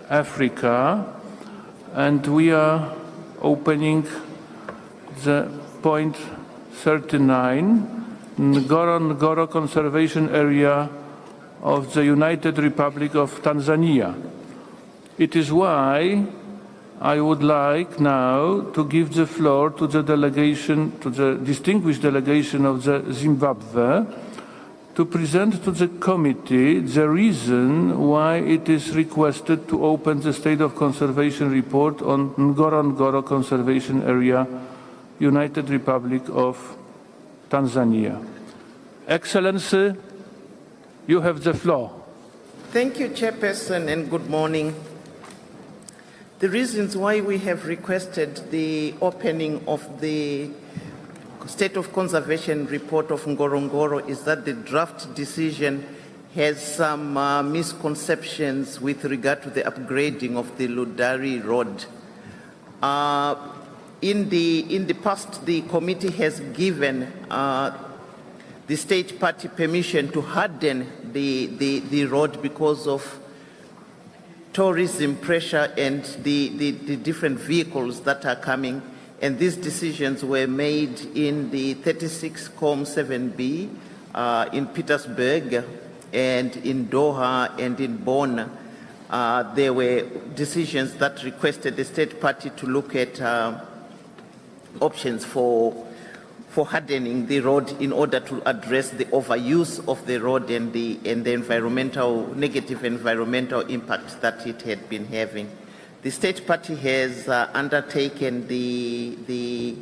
Africa, and we are opening the point 39, Ngorongoro Conservation Area of the United Republic of Tanzania. It is why I would like now to give the floor to the delegation, to the distinguished delegation of the Zimbabwe, to present to the committee the reason why it is requested to open the State of Conservation report on Ngorongoro Conservation Area, United Republic of Tanzania. Excellency, you have the floor. Thank you, Chairperson, and good morning. The reasons why we have requested the opening of the State of Conservation report of Ngorongoro is that the draft decision has some misconceptions with regard to the upgrading of the Ludari Road. In the past, the committee has given the state party permission to harden the road because of tourism pressure and the different vehicles that are coming. And these decisions were made in the 36 COM 7B in Petersburg and in Doha and in Bonn. There were decisions that requested the state party to look at options for hardening the road in order to address the overuse of the road and the negative environmental impact that it had been having. The state party has undertaken the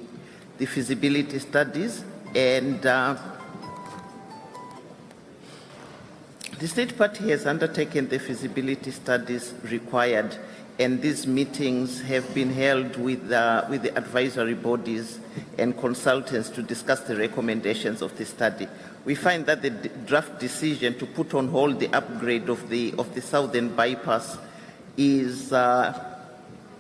feasibility studies, and the state party has undertaken the feasibility studies required, and these meetings have been held with the advisory bodies and consultants to discuss the recommendations of the study. We find that the draft decision to put on hold the upgrade of the southern bypass is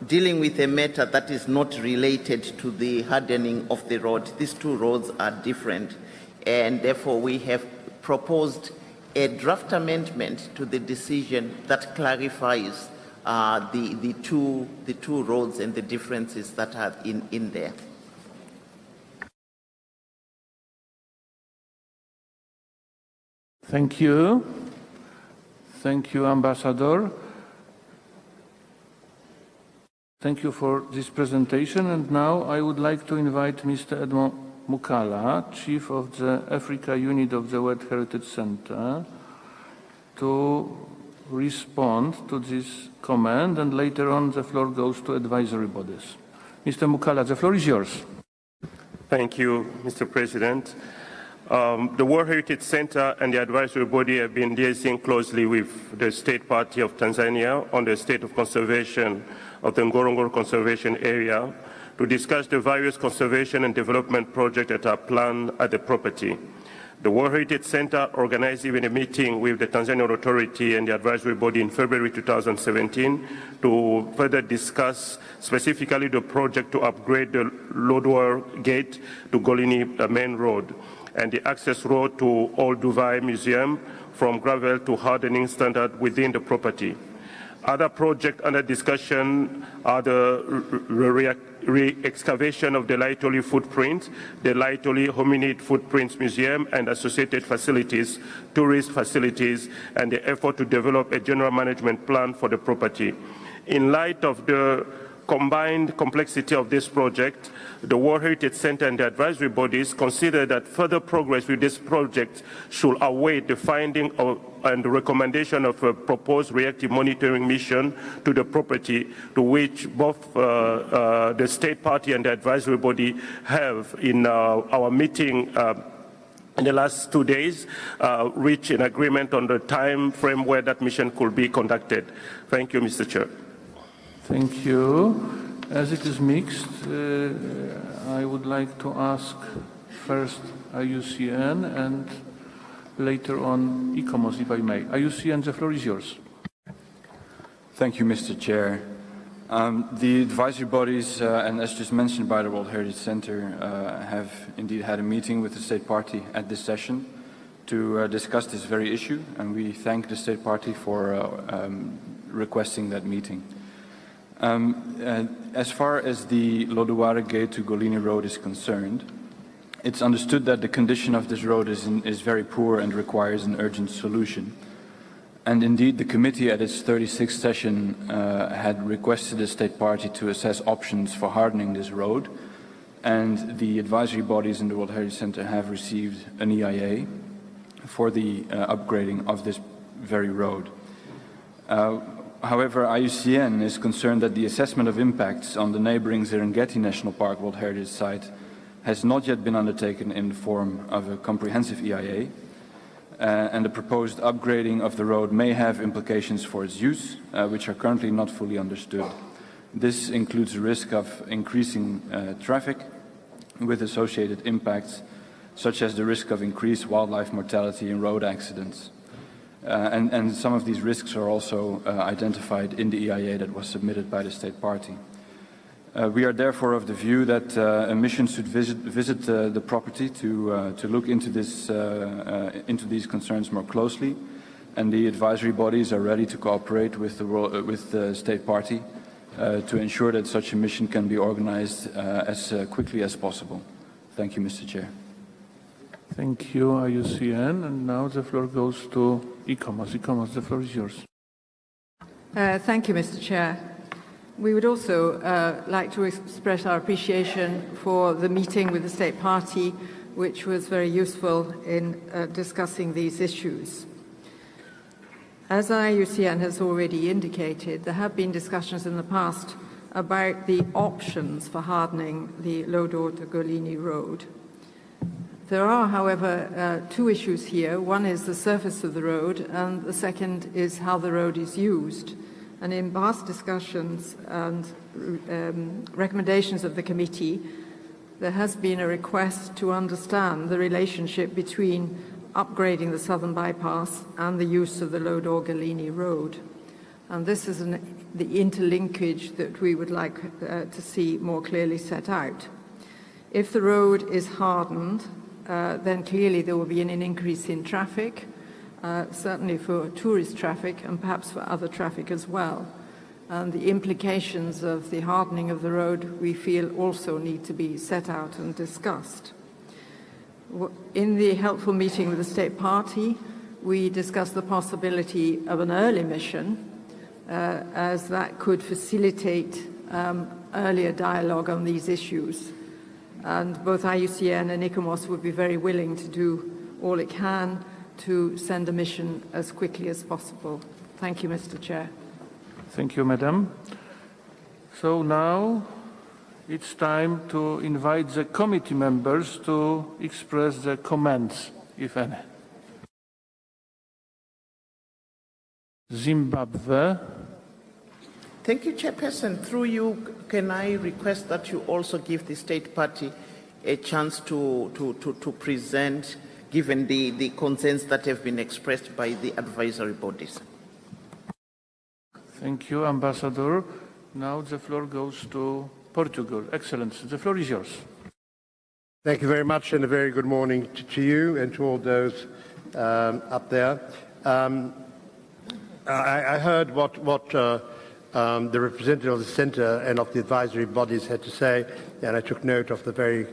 dealing with a matter that is not related to the hardening of the road. These two roads are different, and therefore we have proposed a draft amendment to the decision that clarifies the two roads and the differences that are in there. Thank you. Thank you, Ambassador. Thank you for this presentation. And now I would like to invite Mr. Edmond Mukala, Chief of the Africa Unit of the World Heritage Center, to respond to this comment, and later on the floor goes to advisory bodies. Mr. Mukala, the floor is yours. Thank you, Mr. President. The World Heritage Center and the advisory body have been liaising closely with the State Party of Tanzania on the state of conservation of the Ngorongoro Conservation Area to discuss the various conservation and development projects that are planned at the property. The World Heritage Center organized even a meeting with the Tanzanian Authority and the advisory body in February 2017 to further discuss specifically the project to upgrade the Lodwar Gate to Golini, the main road, and the access road to Old Dubai Museum from gravel to hardening standard within the property. Other projects under discussion are the re-excavation of the Laitoli footprint, the Laitoli Hominid Footprints Museum and associated facilities, tourist facilities, and the effort to develop a general management plan for the property. In light of the combined complexity of this project, the World Heritage Center and the advisory bodies consider that further progress with this project should await the finding and the recommendation of a proposed reactive monitoring mission to the property, to which both the state party and the advisory body have in our meeting in the last 2 days reached an agreement on the time frame where that mission could be conducted. Thank you, Mr. Chair. Thank you. As it is mixed, I would like to ask first IUCN and later on ICOMOS, if I may. IUCN, the floor is yours. Thank you, Mr. Chair. The advisory bodies, and as just mentioned by the World Heritage Center, have indeed had a meeting with the State Party at this session to discuss this very issue, and we thank the State Party for requesting that meeting. As far as the Lodeware Gate to Golini Road is concerned, it's understood that the condition of this road is very poor and requires an urgent solution. And indeed, the committee at its 36th session had requested the state party to assess options for hardening this road, and the advisory bodies in the World Heritage Center have received an EIA for the upgrading of this very road. However, IUCN is concerned that the assessment of impacts on the neighboring Serengeti National Park World Heritage Site has not yet been undertaken in the form of a comprehensive EIA, and the proposed upgrading of the road may have implications for its use, which are currently not fully understood. This includes the risk of increasing traffic with associated impacts, such as the risk of increased wildlife mortality in road accidents. And some of these risks are also identified in the EIA that was submitted by the state party. We are therefore of the view that a mission should visit the property to look into these concerns more closely, and the advisory bodies are ready to cooperate with the state party to ensure that such a mission can be organized as quickly as possible. Thank you, Mr. Chair. Thank you, IUCN. And now the floor goes to ICOMOS. ICOMOS, the floor is yours. Thank you, Mr. Chair. We would also like to express our appreciation for the meeting with the State Party, which was very useful in discussing these issues. As IUCN has already indicated, there have been discussions in the past about the options for hardening the Lodore-Golini Road. There are, however, two issues here. One is the surface of the road, and the second is how the road is used. And in past discussions and recommendations of the committee, there has been a request to understand the relationship between upgrading the southern bypass and the use of the Lodore-Golini Road. And this is the interlinkage that we would like to see more clearly set out. If the road is hardened, then clearly there will be an increase in traffic, certainly for tourist traffic and perhaps for other traffic as well. And the implications of the hardening of the road, we feel, also need to be set out and discussed. In the helpful meeting with the State Party, we discussed the possibility of an early mission, as that could facilitate earlier dialogue on these issues. And both IUCN and ICOMOS would be very willing to do all it can to send a mission as quickly as possible. Thank you, Mr. Chair. Thank you, Madam. So now it's time to invite the committee members to express their comments, if any. Zimbabwe. Thank you, Chairperson. Through you, can I request that you also give the State Party a chance to present, given the concerns that have been expressed by the advisory bodies? Thank you, Ambassador. Now the floor goes to Portugal. Excellency, the floor is yours. Thank you very much, and a very good morning to you and to all those up there. I heard what the representative of the Centre and of the advisory bodies had to say, and I took note of the very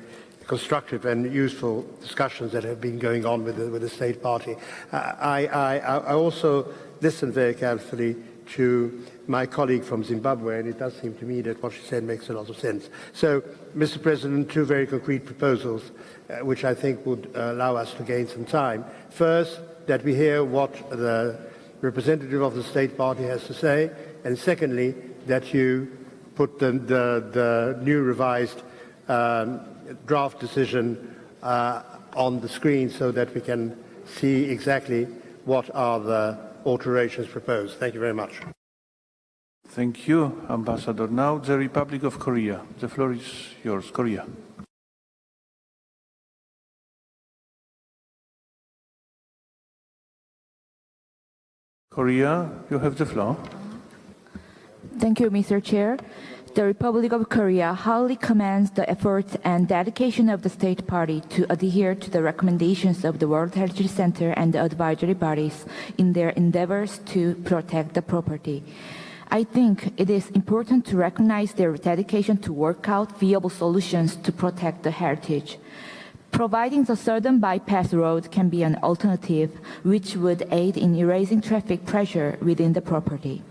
constructive and useful discussions that have been going on with the State Party. I also listened very carefully to my colleague from Zimbabwe, and it does seem to me that what she said makes a lot of sense. So, Mr. President, two very concrete proposals, which I think would allow us to gain some time. First, that we hear what the representative of the State Party has to say, and secondly, that you put the new revised draft decision on the screen so that we can see exactly what are the alterations proposed. Thank you very much. Thank you, Ambassador. Now the Republic of Korea. The floor is yours, Korea. Korea, you have the floor. Thank you, Mr. Chair. The Republic of Korea highly commends the efforts and dedication of the State Party to adhere to the recommendations of the World Heritage Center and the advisory bodies in their endeavors to protect the property. I think it is important to recognize their dedication to work out viable solutions to protect the heritage. Providing the southern bypass road can be an alternative which would aid in erasing traffic pressure within the property.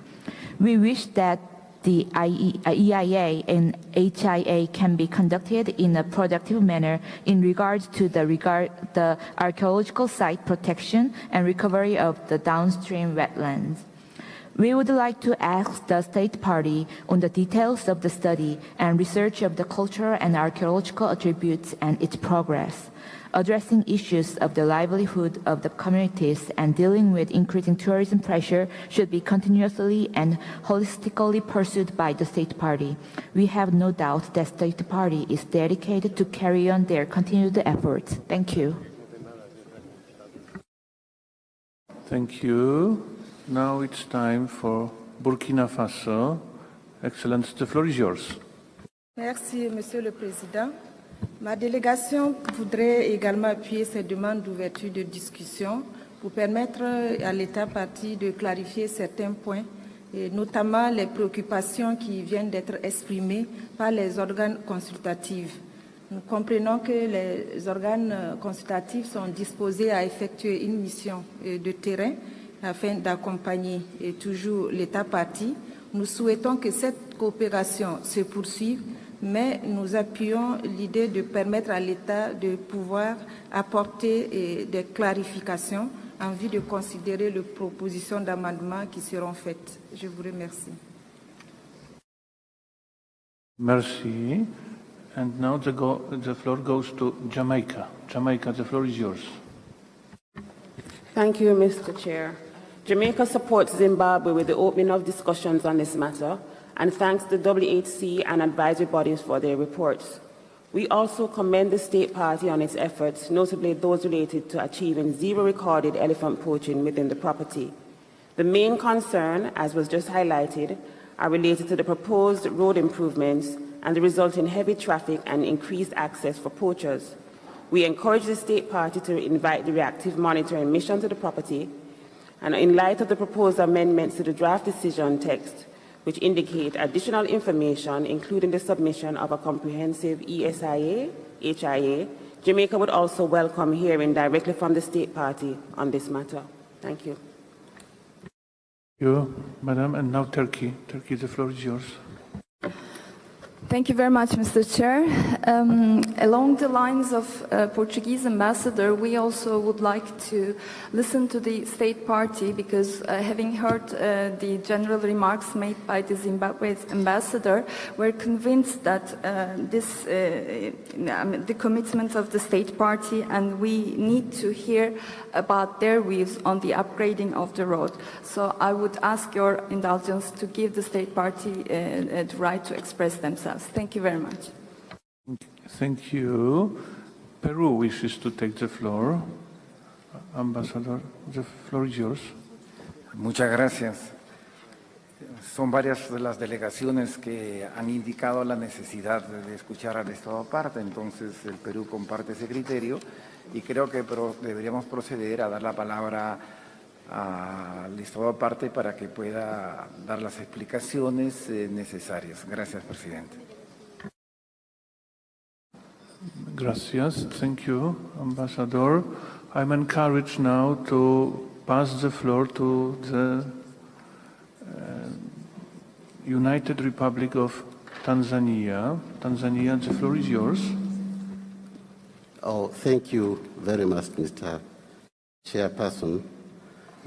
We wish that the EIA and HIA can be conducted in a productive manner in regards to the archaeological site protection and recovery of the downstream wetlands. We would like to ask the State Party on the details of the study and research of the cultural and archaeological attributes and its progress, addressing issues of the livelihood of the communities and dealing with increasing tourism pressure should be continuously and holistically pursued by the State Party. We have no doubt that State Party is dedicated to carry on their continued efforts. Thank you. Thank you. Now it's time for Burkina Faso. Excellence, the floor is yours. Merci, Monsieur le Président. Ma délégation voudrait également appuyer ces demandes d'ouverture de discussion pour permettre à l'État partie de clarifier certains points, et notamment les préoccupations qui viennent d'être exprimées par les organes consultatifs. Nous comprenons que les organes consultatifs sont disposés à effectuer une mission de terrain afin d'accompagner toujours l'État partie. Nous souhaitons que cette coopération se poursuive, mais nous appuyons l'idée de permettre à l'État de pouvoir apporter des clarifications en vue de considérer les propositions d'amendement qui seront faites. Je vous remercie. Merci. And now the floor goes to Jamaica. Jamaica, the floor is yours. Thank you, Mr. Chair. Jamaica supports Zimbabwe with the opening of discussions on this matter and thanks the WHC and advisory bodies for their reports. We also commend the State Party on its efforts, notably those related to achieving zero recorded elephant poaching within the property. The main concern, as was just highlighted, are related to the proposed road improvements and the resulting heavy traffic and increased access for poachers. We encourage the State Party to invite the reactive monitoring mission to the property, and in light of the proposed amendments to the draft decision text, which indicate additional information, including the submission of a comprehensive ESIA, HIA, Jamaica would also welcome hearing directly from the State Party on this matter. Thank you. Thank you, Madam. And now Turkey. Turkey, the floor is yours. Thank you very much, Mr. Chair. Along the lines of Portuguese ambassador, we also would like to listen to the State Party because having heard the general remarks made by the Zimbabwe's ambassador, we're convinced that the commitment of the State Party, and we need to hear about their views on the upgrading of the road. So I would ask your indulgence to give the State Party the right to express themselves. Thank you very much. Thank you. Peru wishes to take the floor. Ambassador, the floor is yours. Muchas gracias. Son varias de las delegaciones que han indicado la necesidad de escuchar al Estado parte, entonces el Perú comparte ese criterio y creo que deberíamos proceder a dar la palabra al Estado parte para que pueda dar las explicaciones necesarias. Gracias, presidente. Gracias. Thank you, Ambassador. I'm encouraged now to pass the floor to the United Republic of Tanzania. Tanzania, the floor is yours. Oh, thank you very much, Mr. Chairperson.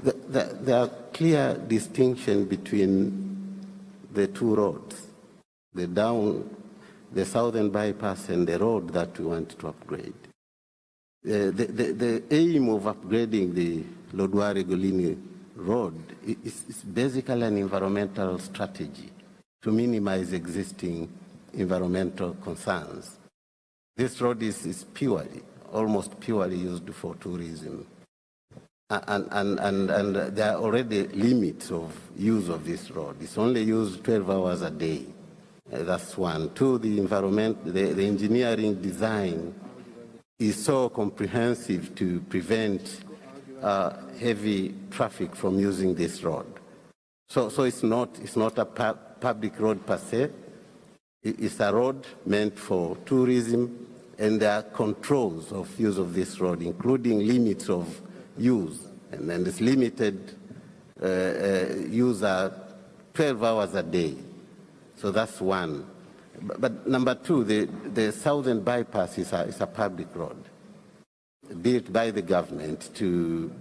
There are clear distinction between the two roads, the southern bypass and the road that we want to upgrade. The aim of upgrading the Lodwar-Golini road is basically an environmental strategy to minimize existing environmental concerns. This road is almost purely used for tourism. And there are already limits of use of this road. It's only used 12 hours a day. That's one. Two, the engineering design is so comprehensive to prevent heavy traffic from using this road. So it's not a public road per se. It's a road meant for tourism, and there are controls of use of this road, including limits of use. And then it's limited use 12 hours a day. So that's one. But number two, the southern bypass is a public road built by the government to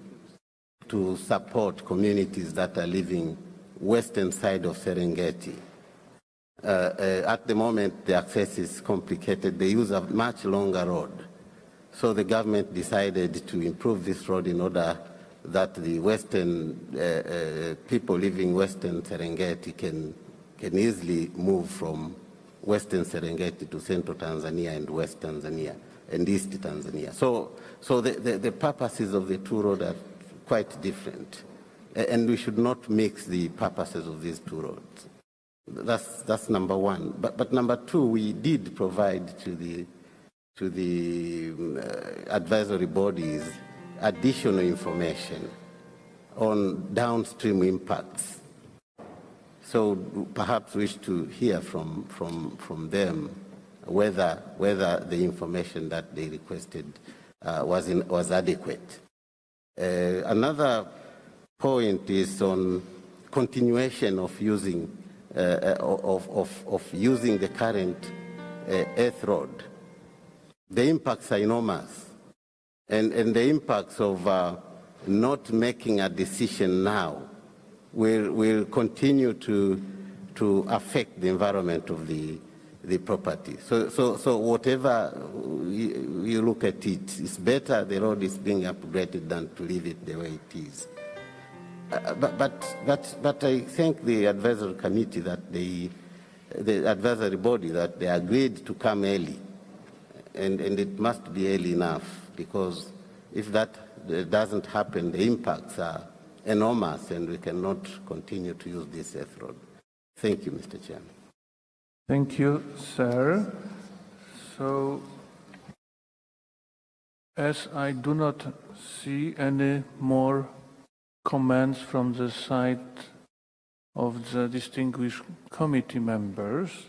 support communities that are living western side of Serengeti. At the moment, the access is complicated. They use a much longer road. So the government decided to improve this road in order that the western people living western Serengeti can easily move from western Serengeti to central Tanzania and west Tanzania and east Tanzania. So the purposes of the two roads are quite different. And we should not mix the purposes of these two roads. That's number one. But number two, we did provide to the advisory bodies additional information on downstream impacts. So perhaps wish to hear from them whether the information that they requested was adequate. Another point is on continuation of using using the current earth road. The impacts are enormous, and the impacts of not making a decision now will continue to affect the environment of the property. So whatever you look at it, it's better the road is being upgraded than to leave it the way it is. But I thank the advisory committee that the advisory body that they agreed to come early, and it must be early enough, because if that doesn't happen, the impacts are enormous, and we cannot continue to use this earth road. Thank you, Mr. Chairman. Thank you, sir. So, as I do not see any more comments from the side of the distinguished committee members,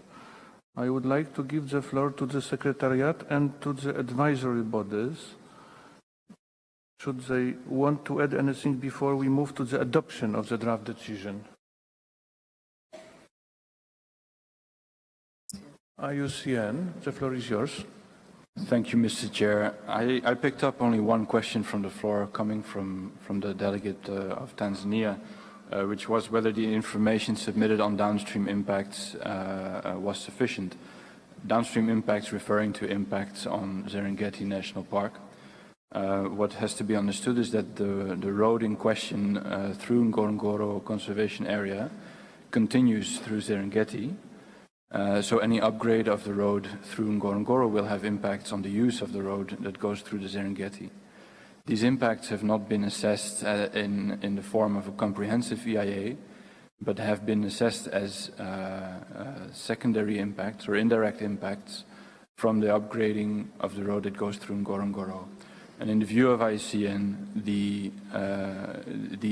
I would like to give the floor to the Secretariat and to the advisory bodies. Should they want to add anything before we move to the adoption of the draft decision? IUCN, the floor is yours. Thank you, Mr. Chair. I picked up only one question from the floor coming from the delegate of Tanzania, which was whether the information submitted on downstream impacts was sufficient. Downstream impacts referring to impacts on Serengeti National Park. What has to be understood is that the road in question through Ngorongoro Conservation Area continues through Serengeti. So any upgrade of the road through Ngorongoro will have impacts on the use of the road that goes through the Serengeti. These impacts have not been assessed in the form of a comprehensive EIA, but have been assessed as secondary impacts or indirect impacts from the upgrading of the road that goes through Ngorongoro. And in the view of ICN, the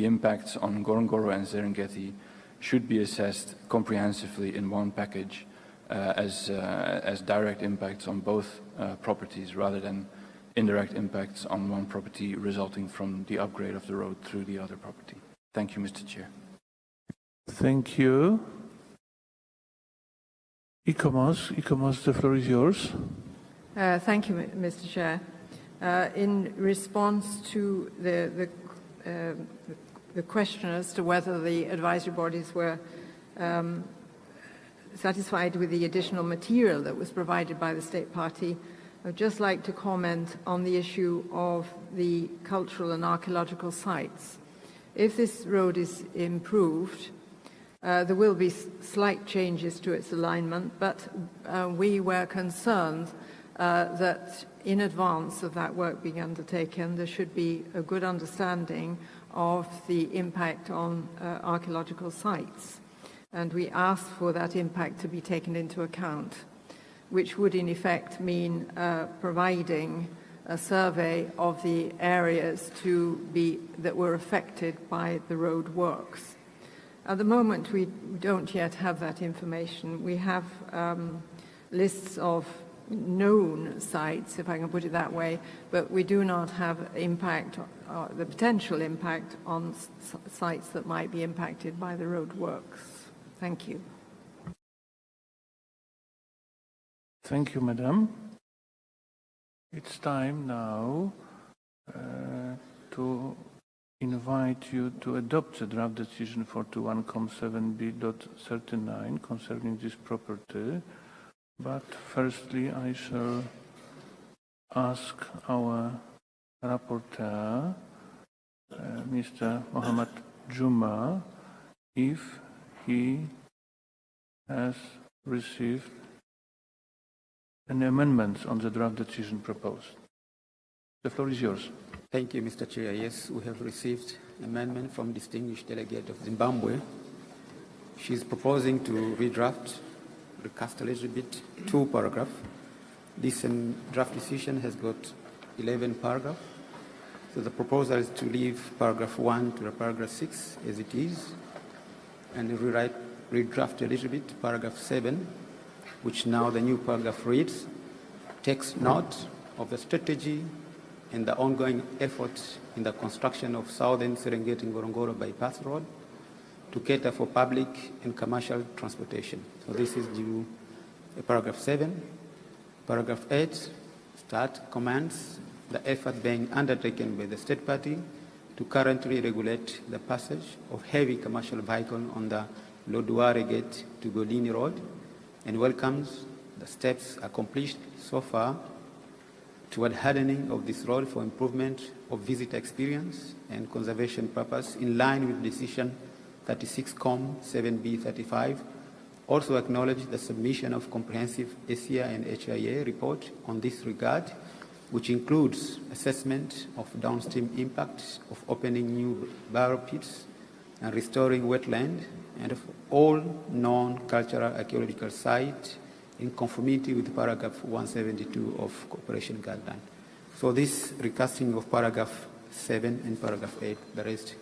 impacts on Ngorongoro and Serengeti should be assessed comprehensively in one package as direct impacts on both properties rather than indirect impacts on one property resulting from the upgrade of the road through the other property. Thank you, Mr. Chair. Thank you. ICOMOS, the floor is yours. Thank you, Mr. Chair. In response to the question as to whether the advisory bodies were satisfied with the additional material that was provided by the State Party, I would just like to comment on the issue of the cultural and archaeological sites. If this road is improved, there will be slight changes to its alignment, but we were concerned that in advance of that work being undertaken, there should be a good understanding of the impact on archaeological sites. And we asked for that impact to be taken into account, which would in effect mean providing a survey of the areas that were affected by the road works. At the moment, we don't yet have that information. We have lists of known sites, if I can put it that way, but we do not have the potential impact on sites that might be impacted by the road works. Thank you. Thank you, Madam. It's time now to invite you to adopt the draft decision 41.7b.39 concerning this property. But firstly, I shall ask our rapporteur, Mr. Mohamed Juma, if he has received any amendments on the draft decision proposed. The floor is yours. Thank you, Mr. Chair. Yes, we have received amendment from distinguished delegate of Zimbabwe. She is proposing to redraft, recast a little bit, 2 paragraphs. This draft decision has got 11 paragraphs. So the proposal is to leave paragraph 1 to the paragraph 6 as it is, and redraft a little bit paragraph 7, which now the new paragraph reads, takes note of the strategy and the ongoing efforts in the construction of Southern Serengeti Ngorongoro bypass road to cater for public and commercial transportation. So this is due paragraph 7. Paragraph 8 commends the effort being undertaken by the state party to currently regulate the passage of heavy commercial vehicles on the Lodware Gate to Golini Road, and welcomes the steps accomplished so far toward hardening of this road for improvement of visitor experience and conservation purpose in line with decision 36-7B35. Also acknowledge the submission of comprehensive ASIA and HIA report on this regard, which includes assessment of downstream impacts of opening new barrow pits and restoring wetland and of all non-cultural archaeological sites in conformity with paragraph 172 of Cooperation Guideline. So this recasting of paragraph 7 and paragraph 8, the rest.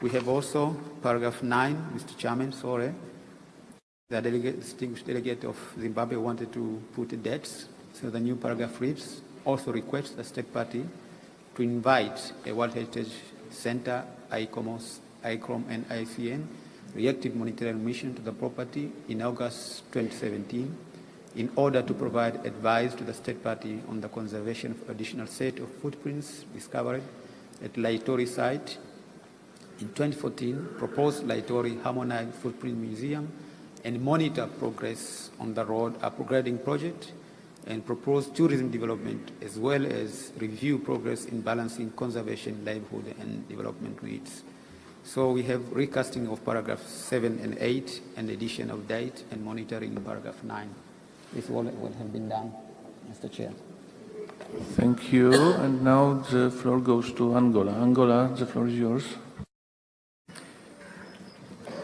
We have also paragraph 9, Mr. Chairman, sorry. The distinguished delegate of Zimbabwe wanted to put dates. So the new paragraph reads, also requests the state party to invite a World Heritage Center, ICOM and ICN, reactive monitoring mission to the property in August 2017 in order to provide advice to the state party on the conservation of additional set of footprints discovered at Laitori site. In 2014, proposed Laitori Harmonized Footprint Museum and monitor progress on the road upgrading project and proposed tourism development, as well as review progress in balancing conservation, livelihood, and development needs. So we have recasting of paragraphs 7 and 8 and addition of date and monitoring in paragraph 9. This all will have been done, Mr. Chair. Thank you. And now the floor goes to Angola. Angola, the floor is yours.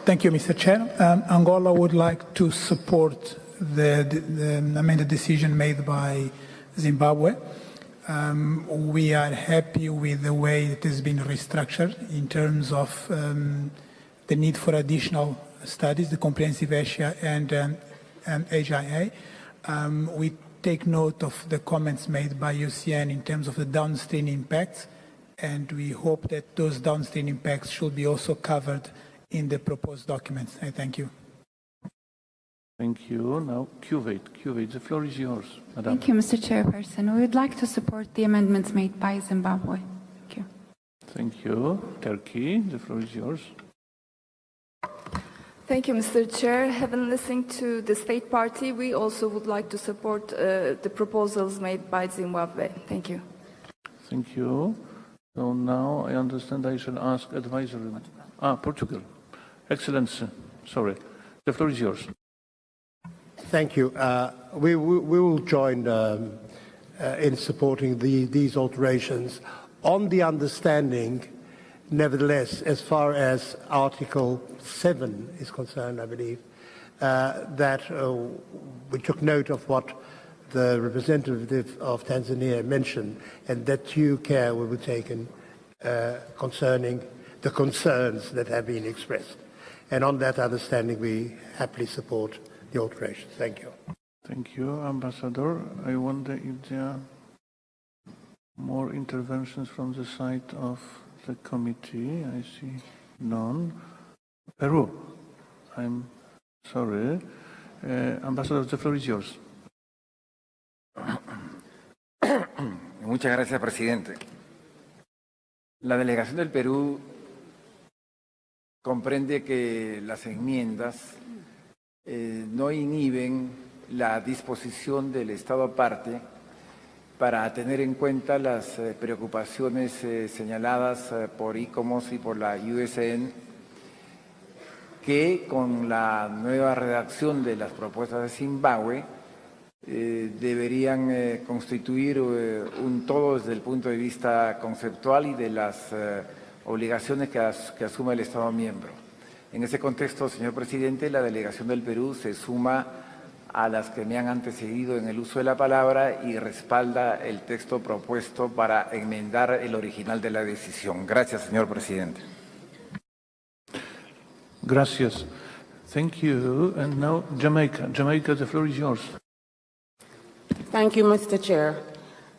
Thank you, Mr. Chair. Angola would like to support the amended decision made by Zimbabwe. We are happy with the way it has been restructured in terms of the need for additional studies, the comprehensive ASIA and HIA. We take note of the comments made by UCN in terms of the downstream impacts, and we hope that those downstream impacts should be also covered in the proposed documents. I thank you. Thank you. Now, Kuwait, the floor is yours, Madam. Thank you, Mr. Chairperson. We would like to support the amendments made by Zimbabwe. Thank you. Thank you. Turkey, the floor is yours. Thank you, Mr. Chair. Having listened to the state party, we also would like to support the proposals made by Zimbabwe. Thank you. Thank you. So now I understand I shall ask advisory. Portugal. Excellency, sorry. The floor is yours. Thank you. We will join in supporting these alterations on the understanding Nevertheless, as far as Article 7 is concerned, I believe, that we took note of what the representative of Tanzania mentioned, and that due care will be taken concerning the concerns that have been expressed. And on that understanding, we happily support the alterations. Thank you. Thank you, Ambassador. I wonder if there are more interventions from the side of the committee. I see none. Peru, I'm sorry. Ambassador, the floor is yours. Muchas gracias, presidente. La delegación del Perú comprende que las enmiendas no inhiben la disposición del Estado parte para tener en cuenta las preocupaciones señaladas por ICOMOS y por la USN, que con la nueva redacción de las propuestas de Zimbabue deberían constituir un todo desde el punto de vista conceptual y de las obligaciones que asume el Estado miembro. En ese contexto, señor presidente, la delegación del Perú se suma a las que me han antecedido en el uso de la palabra y respalda el texto propuesto para enmendar el original de la decisión. Gracias, señor presidente. Gracias. Thank you. And now Jamaica. Jamaica, the floor is yours. Thank you, Mr. Chair.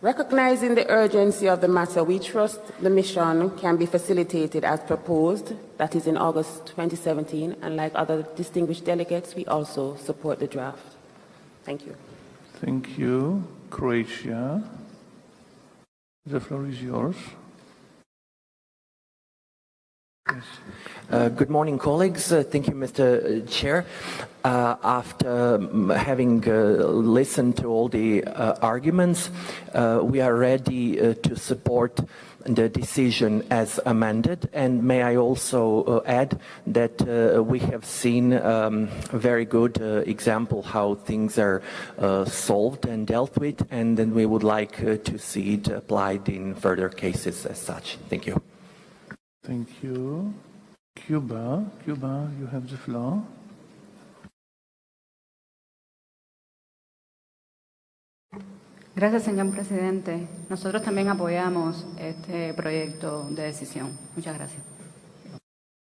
Recognizing the urgency of the matter, we trust the mission can be facilitated as proposed, that is in August 2017, and like other distinguished delegates, we also support the draft. Thank you. Thank you. Croatia, the floor is yours. Yes. Good morning, colleagues. Thank you, Mr. Chair. After having listened to all the arguments, we are ready to support the decision as amended. And may I also add that we have seen a very good example how things are solved and dealt with, and then we would like to see it applied in further cases as such. Thank you. Thank you. Cuba, you have the floor. Gracias, señor presidente. Nosotros también apoyamos este proyecto de decisión. Muchas gracias.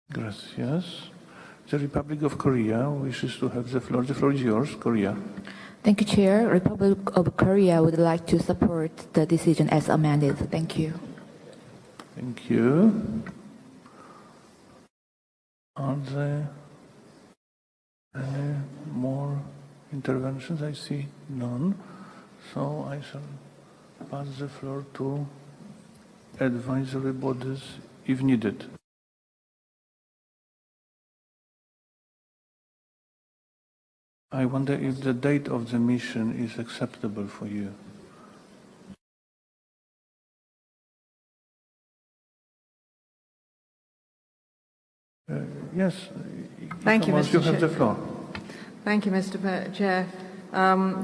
Gracias. The Republic of Korea wishes to have the floor. The floor is yours, Korea. Thank you, Chair. Republic of Korea would like to support the decision as amended. Thank you. Thank you. Are there any more interventions? I see none. So I shall pass the floor to advisory bodies if needed. I wonder if the date of the mission is acceptable for you. Yes. Thank you, Mr. You have the floor. Thank you, Mr. Chair.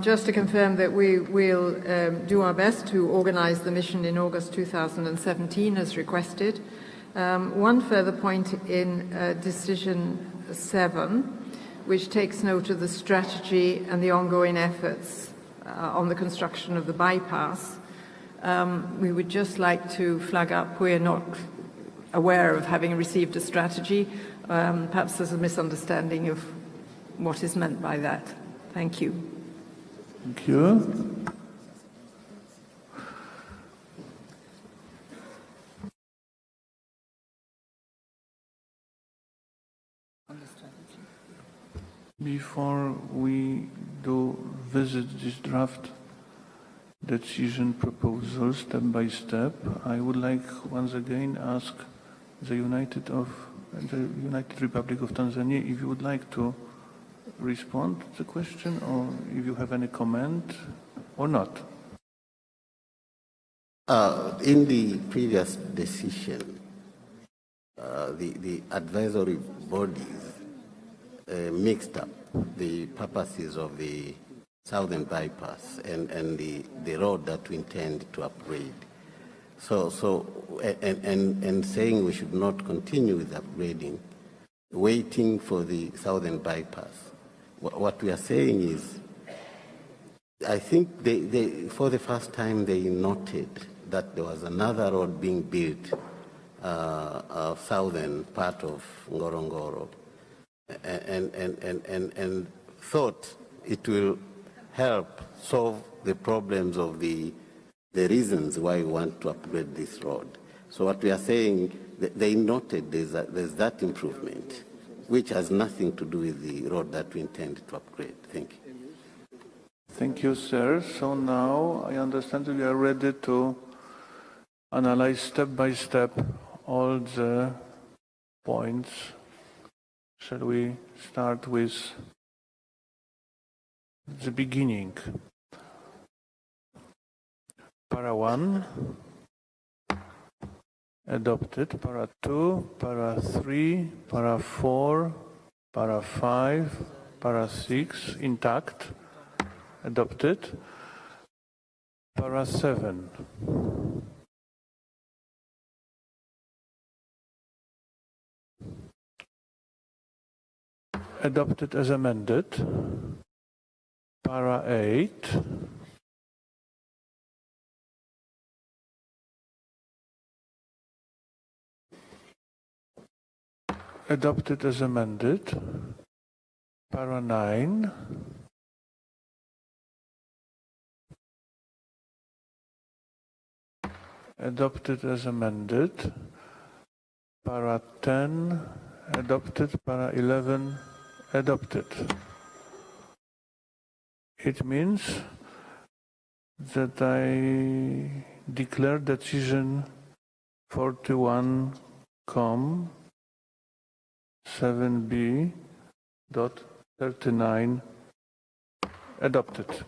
Just to confirm that we will do our best to organise the mission in August 2017 as requested. One further point in Decision 7, which takes note of the strategy and the ongoing efforts on the construction of the bypass. We would just like to flag up we're not aware of having received a strategy. Perhaps there's a misunderstanding of what is meant by that. Thank you. Thank you. Before we do visit this draft decision proposal step by step, I would like once again ask the United Republic of Tanzania if you would like to respond to the question or if you have any comment or not. In the previous decision, the advisory bodies mixed up the purposes of the southern bypass and the road that we intend to upgrade. And saying we should not continue with upgrading, waiting for the southern bypass. What we are saying is, I think they for the first time they noted that there was another road being built, southern part of Ngorongoro, and thought it will help solve the problems of the reasons why we want to upgrade this road. So what we are saying, they noted there's that improvement, which has nothing to do with the road that we intend to upgrade. Thank you. Thank you, sir. So now I understand we are ready to analyze step by step all the points. Shall we start with the beginning? Para 1, adopted. Para 2, para 3, para 4, para 5, para 6, intact, adopted. Para 7. Adopted as amended. Para 8. Adopted as amended. Para 9. Adopted as amended. Para 10. Adopted. Para 11. Adopted. It means that I declare decision 41.7b.39 adopted.